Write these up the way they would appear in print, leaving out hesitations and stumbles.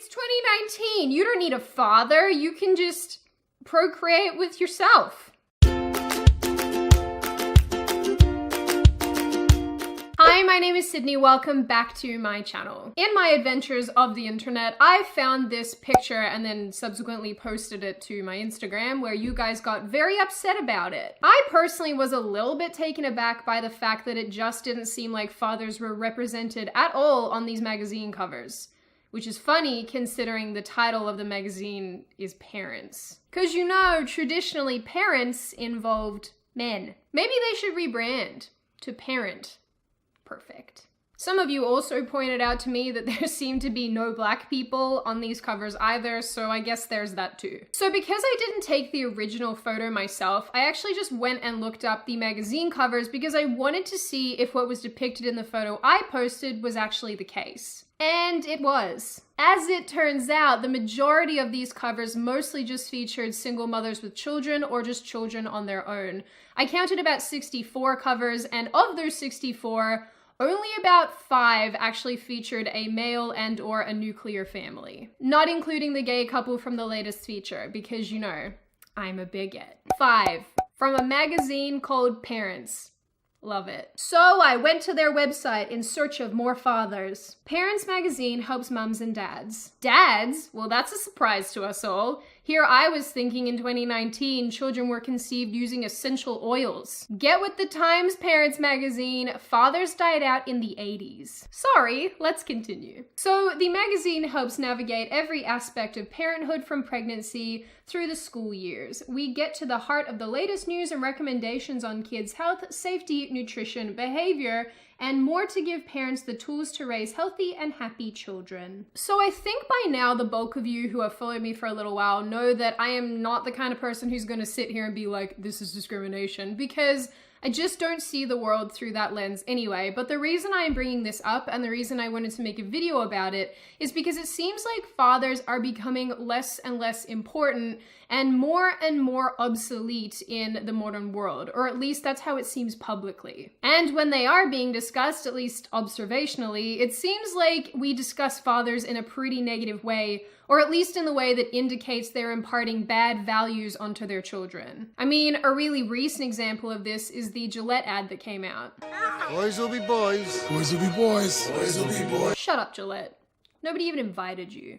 It's 2019. You don't need a father. You can just procreate with yourself. Hi, my name is Sydney. Welcome back to my channel. In my adventures of the internet, I found this picture and then subsequently posted it to my Instagram where you guys got very upset about it. I personally was a little bit taken aback by the fact that it just didn't seem like fathers were represented at all on these magazine covers. Which is funny considering the title of the magazine is Parents. Because you know, traditionally parents involved men. Maybe they should rebrand to Parent. Perfect. Some of you also pointed out to me that there seemed to be no black people on these covers either, so I guess there's that too. So because I didn't take the original photo myself, I actually just went and looked up the magazine covers because I wanted to see if what was depicted in the photo I posted was actually the case. And it was. As it turns out, the majority of these covers mostly just featured single mothers with children or just children on their own. I counted about 64 covers, and of those 64, only about 5 actually featured a male and or a nuclear family. Not including the gay couple from the latest feature, because you know, I'm a bigot. 5. From a magazine called Parents. Love it. So I went to their website in search of more fathers. Parents magazine helps mums and dads. Dads? Well, that's a surprise to us all. Here I was thinking in 2019, children were conceived using essential oils. Get with the times, Parents magazine. Fathers died out in the 80s. Sorry, let's continue. So the magazine helps navigate every aspect of parenthood from pregnancy through the school years. We get to the heart of the latest news and recommendations on kids' health, safety, nutrition, behavior, and more to give parents the tools to raise healthy and happy children. So I think by now the bulk of you who have followed me for a little while know that I am not the kind of person who's going to sit here and be like, this is discrimination, because I just don't see the world through that lens anyway. But the reason I am bringing this up and the reason I wanted to make a video about it is because it seems like fathers are becoming less and less important and more obsolete in the modern world, or at least that's how it seems publicly. And when they are being discussed, at least observationally, it seems like we discuss fathers in a pretty negative way, or at least in the way that indicates they're imparting bad values onto their children. I mean, a really recent example of this is the Gillette ad that came out. Boys will be boys. Boys will be boys. Boys will be boys. Shut up, Gillette. Nobody even invited you.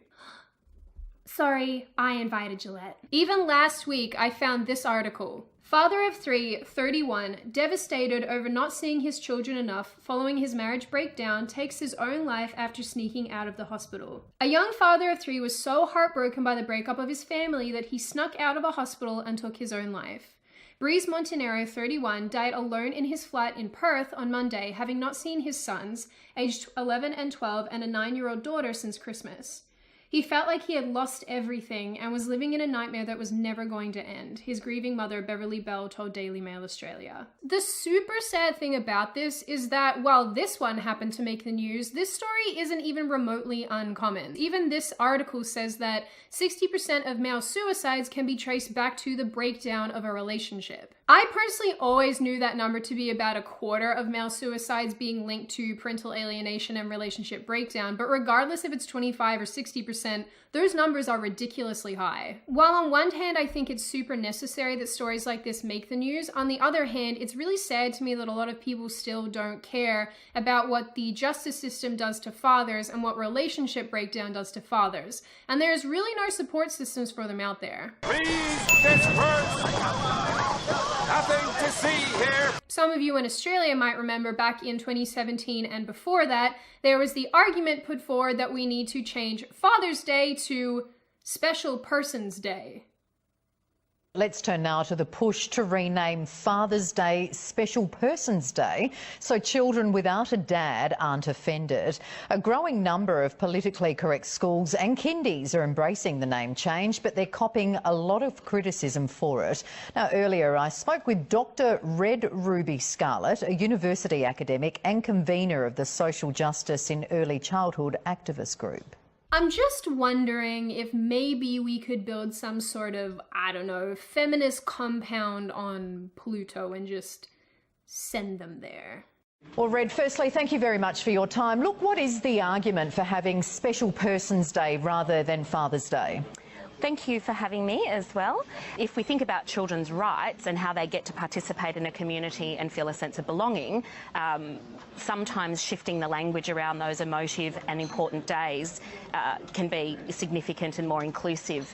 Sorry, I invited Gillette. Even last week, I found this article. Father of 3, 31, devastated over not seeing his children enough following his marriage breakdown, takes his own life after sneaking out of the hospital. A young father of 3 was so heartbroken by the breakup of his family that he snuck out of a hospital and took his own life. Breeze Montenero, 31, died alone in his flat in Perth on Monday, having not seen his sons, aged 11 and 12, and a 9-year-old daughter since Christmas. He felt like he had lost everything and was living in a nightmare that was never going to end, his grieving mother, Beverly Bell, told Daily Mail Australia. The super sad thing about this is that while this one happened to make the news, this story isn't even remotely uncommon. Even this article says that 60% of male suicides can be traced back to the breakdown of a relationship. I personally always knew that number to be about a quarter of male suicides being linked to parental alienation and relationship breakdown, but regardless if it's 25 or 60%, those numbers are ridiculously high. While on one hand, I think it's super necessary that stories like this make the news, on the other hand, it's really sad to me that a lot of people still don't care about what the justice system does to fathers and what relationship breakdown does to fathers. And there's really no support systems for them out there. Please disperse! Nothing to see here! Some of you in Australia might remember back in 2017 and before that, there was the argument put forward that we need to change Father's Day to Special Persons Day. Let's turn now to the push to rename Father's Day Special Persons Day so children without a dad aren't offended. A growing number of politically correct schools and kindies are embracing the name change, but they're copping a lot of criticism for it. Now, earlier I spoke with Dr. Red Ruby Scarlett, a university academic and convener of the Social Justice in Early Childhood activist group. I'm just wondering if maybe we could build some sort of, I don't know, feminist compound on Pluto and just send them there. Well, Red, firstly, thank you very much for your time. Look, what is the argument for having Special Persons Day rather than Father's Day? Thank you for having me as well. If we think about children's rights and how they get to participate in a community and feel a sense of belonging, sometimes shifting the language around those emotive and important days can be significant and more inclusive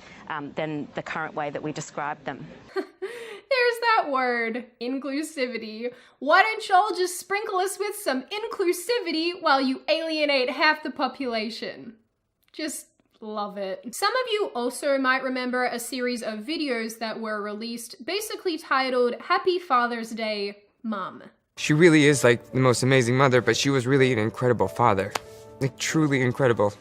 than the current way that we describe them. There's that word, inclusivity. Why don't y'all just sprinkle us with some inclusivity while you alienate half the population? Just love it. Some of you also might remember a series of videos that were released basically titled Happy Father's Day, Mom. She really is like the most amazing mother, but she was really an incredible father. Like truly incredible.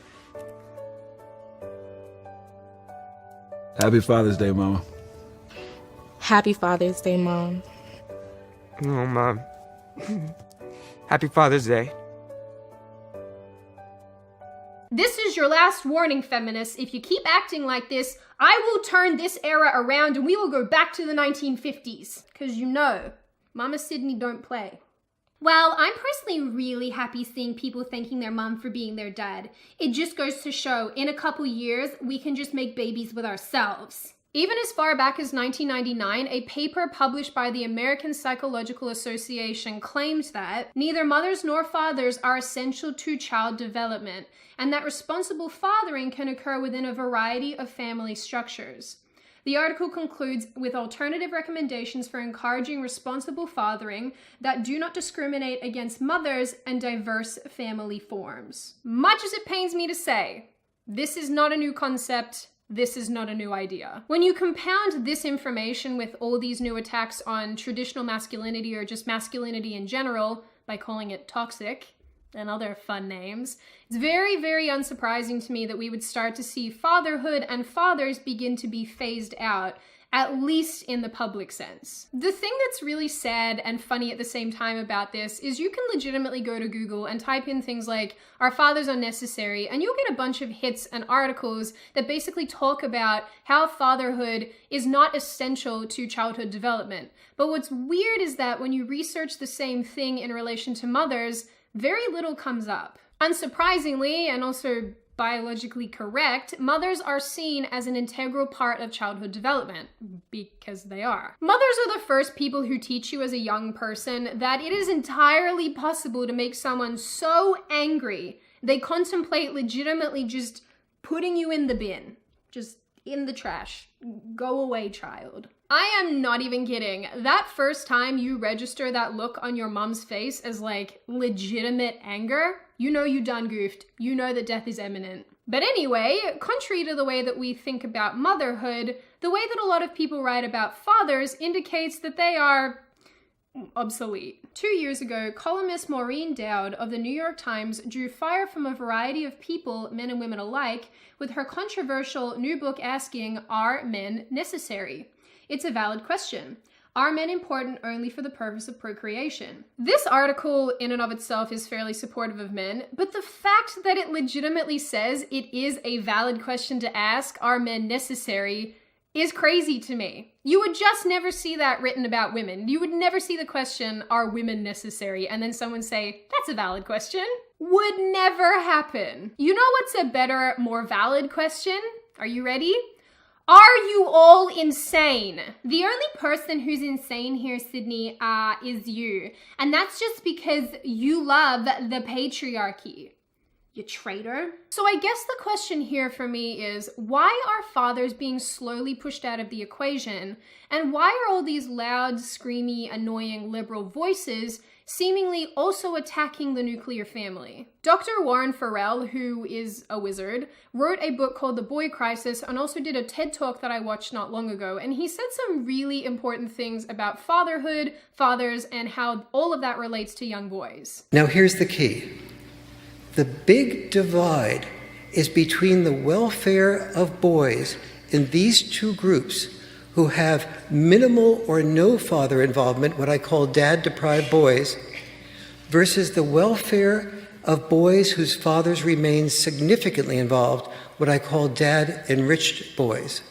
Happy Father's Day, Mama. Happy Father's Day, Mom. Oh, Mom. Happy Father's Day. This is your last warning, feminists. If you keep acting like this, I will turn this era around and we will go back to the 1950s. Because you know, Mama Sydney don't play. Well, I'm personally really happy seeing people thanking their mum for being their dad. It just goes to show, in a couple years, we can just make babies with ourselves. Even as far back as 1999, a paper published by the American Psychological Association claimed that neither mothers nor fathers are essential to child development, and that responsible fathering can occur within a variety of family structures. The article concludes with alternative recommendations for encouraging responsible fathering that do not discriminate against mothers and diverse family forms. Much as it pains me to say, this is not a new concept. This is not a new idea. When you compound this information with all these new attacks on traditional masculinity or just masculinity in general by calling it toxic and other fun names, it's very, very unsurprising to me that we would start to see fatherhood and fathers begin to be phased out, at least in the public sense. The thing that's really sad and funny at the same time about this is you can legitimately go to Google and type in things like, "Are fathers unnecessary?" and you'll get a bunch of hits and articles that basically talk about how fatherhood is not essential to childhood development. But what's weird is that when you research the same thing in relation to mothers, very little comes up. Unsurprisingly, and also biologically correct, mothers are seen as an integral part of childhood development, because they are. Mothers are the first people who teach you as a young person that it is entirely possible to make someone so angry they contemplate legitimately just putting you in the bin, just in the trash. Go away, child. I am not even kidding. That first time you register that look on your mom's face as like legitimate anger, you know you done goofed. You know that death is imminent. But anyway, contrary to the way that we think about motherhood, the way that a lot of people write about fathers indicates that they are obsolete. 2 years ago, columnist Maureen Dowd of the New York Times drew fire from a variety of people, men and women alike, with her controversial new book asking, "Are men necessary?" It's a valid question. Are men important only for the purpose of procreation? This article in and of itself is fairly supportive of men, but the fact that it legitimately says it is a valid question to ask, are men necessary, is crazy to me. You would just never see that written about women. You would never see the question, are women necessary? And then someone say, that's a valid question. Would never happen. You know what's a better, more valid question? Are you ready? Are you all insane? The only person who's insane here, Sydney, is you. And that's just because you love the patriarchy. You traitor. So I guess the question here for me is, why are fathers being slowly pushed out of the equation? And why are all these loud, screamy, annoying liberal voices seemingly also attacking the nuclear family? Dr. Warren Farrell, who is a wizard, wrote a book called The Boy Crisis and also did a TED Talk that I watched not long ago. And he said some really important things about fatherhood, fathers, and how all of that relates to young boys. Now here's the key. The big divide is between the welfare of boys in these two groups who have minimal or no father involvement, what I call dad-deprived boys, versus the welfare of boys whose fathers remain significantly involved, what I call dad-enriched boys.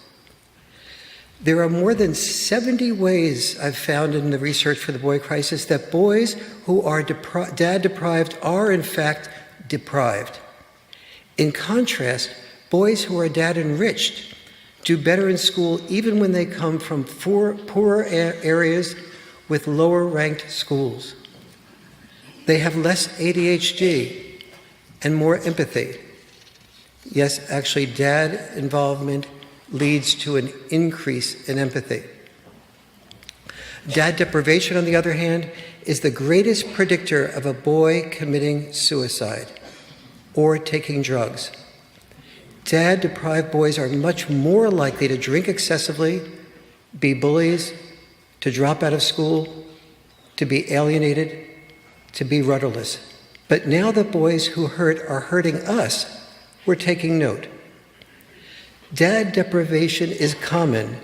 There are more than 70 ways I've found in the research for the boy crisis that boys who are dad deprived are in fact deprived. In contrast, boys who are dad enriched do better in school even when they come from poorer areas with lower ranked schools. They have less ADHD and more empathy. Yes, actually, dad involvement leads to an increase in empathy. Dad deprivation, on the other hand, is the greatest predictor of a boy committing suicide or taking drugs. Dad-deprived boys are much more likely to drink excessively, be bullies, to drop out of school, to be alienated, to be rudderless. But now the boys who hurt are hurting us, we're taking note. Dad deprivation is common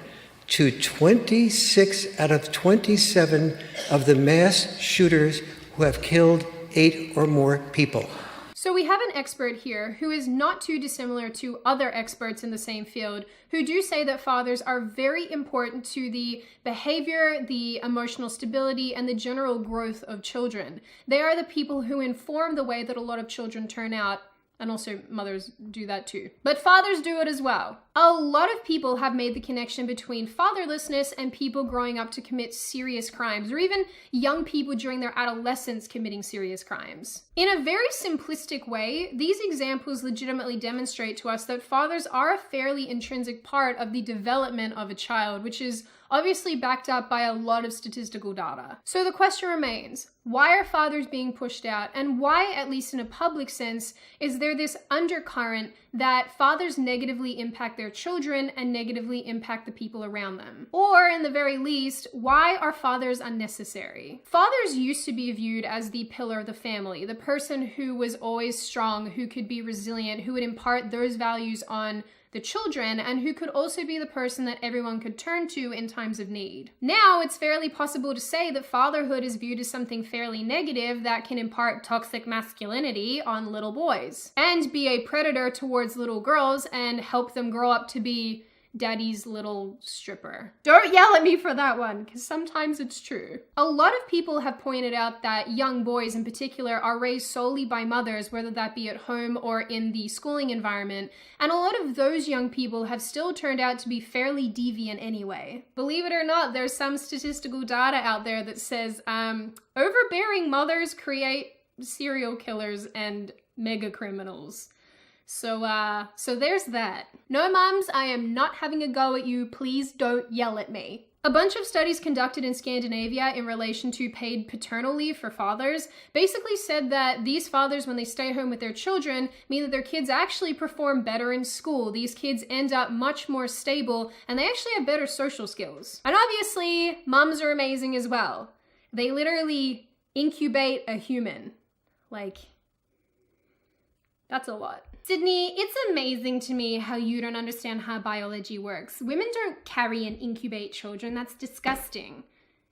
to 26 out of 27 of the mass shooters who have killed 8 or more people. So we have an expert here who is not too dissimilar to other experts in the same field who do say that fathers are very important to the behavior, the emotional stability, and the general growth of children. They are the people who inform the way that a lot of children turn out. And also mothers do that too. But fathers do it as well. A lot of people have made the connection between fatherlessness and people growing up to commit serious crimes, or even young people during their adolescence committing serious crimes. In a very simplistic way, these examples legitimately demonstrate to us that fathers are a fairly intrinsic part of the development of a child, which is obviously backed up by a lot of statistical data. So the question remains, why are fathers being pushed out, and why, at least in a public sense, is there this undercurrent that fathers negatively impact their children and negatively impact the people around them? Or, in the very least, why are fathers unnecessary? Fathers used to be viewed as the pillar of the family, the person who was always strong, who could be resilient, who would impart those values on the children, and who could also be the person that everyone could turn to in times of need. Now, it's fairly possible to say that fatherhood is viewed as something fairly negative that can impart toxic masculinity on little boys, and be a predator towards little girls and help them grow up to be daddy's little stripper. Don't yell at me for that one, because sometimes it's true. A lot of people have pointed out that young boys in particular are raised solely by mothers, whether that be at home or in the schooling environment, and a lot of those young people have still turned out to be fairly deviant anyway. Believe it or not, there's some statistical data out there that says overbearing mothers create serial killers and mega criminals. So there's that. No, mums, I am not having a go at you. Please don't yell at me. A bunch of studies conducted in Scandinavia in relation to paid paternal leave for fathers basically said that these fathers, when they stay home with their children, mean that their kids actually perform better in school. These kids end up much more stable, and they actually have better social skills. And obviously, mums are amazing as well. They literally incubate a human. Like, that's a lot. Sydney, it's amazing to me how you don't understand how biology works. Women don't carry and incubate children. That's disgusting.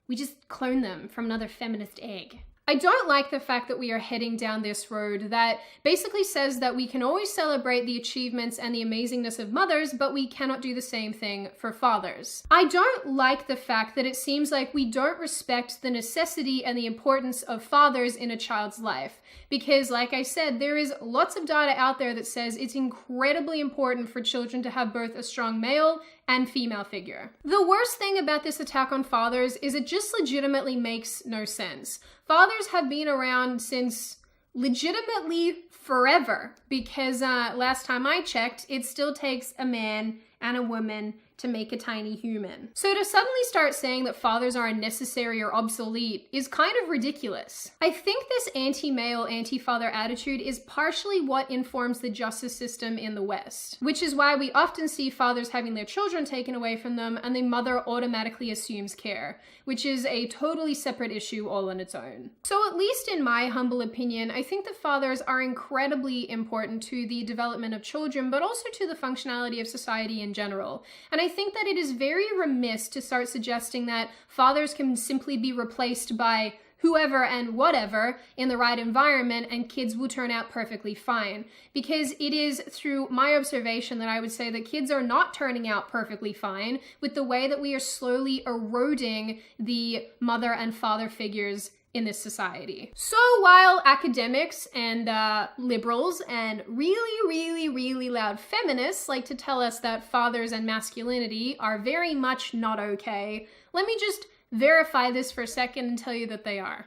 We just clone them from another feminist egg. I don't like the fact that we are heading down this road that basically says that we can always celebrate the achievements and the amazingness of mothers, but we cannot do the same thing for fathers. I don't like the fact that it seems like we don't respect the necessity and the importance of fathers in a child's life. Because, like I said, there is lots of data out there that says it's incredibly important for children to have both a strong male and female figure. The worst thing about this attack on fathers is it just legitimately makes no sense. Fathers have been around since legitimately forever, because last time I checked, it still takes a man and a woman to make a tiny human. So to suddenly start saying that fathers are unnecessary or obsolete is kind of ridiculous. I think this anti-male, anti-father attitude is partially what informs the justice system in the West, which is why we often see fathers having their children taken away from them and the mother automatically assumes care, which is a totally separate issue all on its own. So at least in my humble opinion, I think that fathers are incredibly important to the development of children, but also to the functionality of society in general. And I think that it is very remiss to start suggesting that fathers can simply be replaced by whoever and whatever in the right environment, and kids will turn out perfectly fine. Because it is through my observation that I would say that kids are not turning out perfectly fine with the way that we are slowly eroding the mother and father figures in this society. So while academics and liberals and really loud feminists like to tell us that fathers and masculinity are very much not okay, let me just verify this for a second and tell you that they are.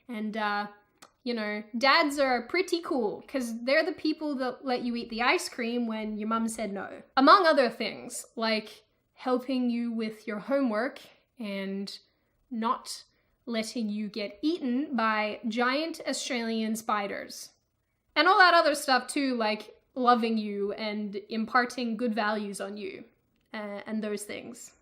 And, you know, dads are pretty cool because they're the people that let you eat the ice cream when your mum said no. Among other things, like helping you with your homework and not letting you get eaten by giant Australian spiders. And all that other stuff too, like loving you and imparting good values on you and those things.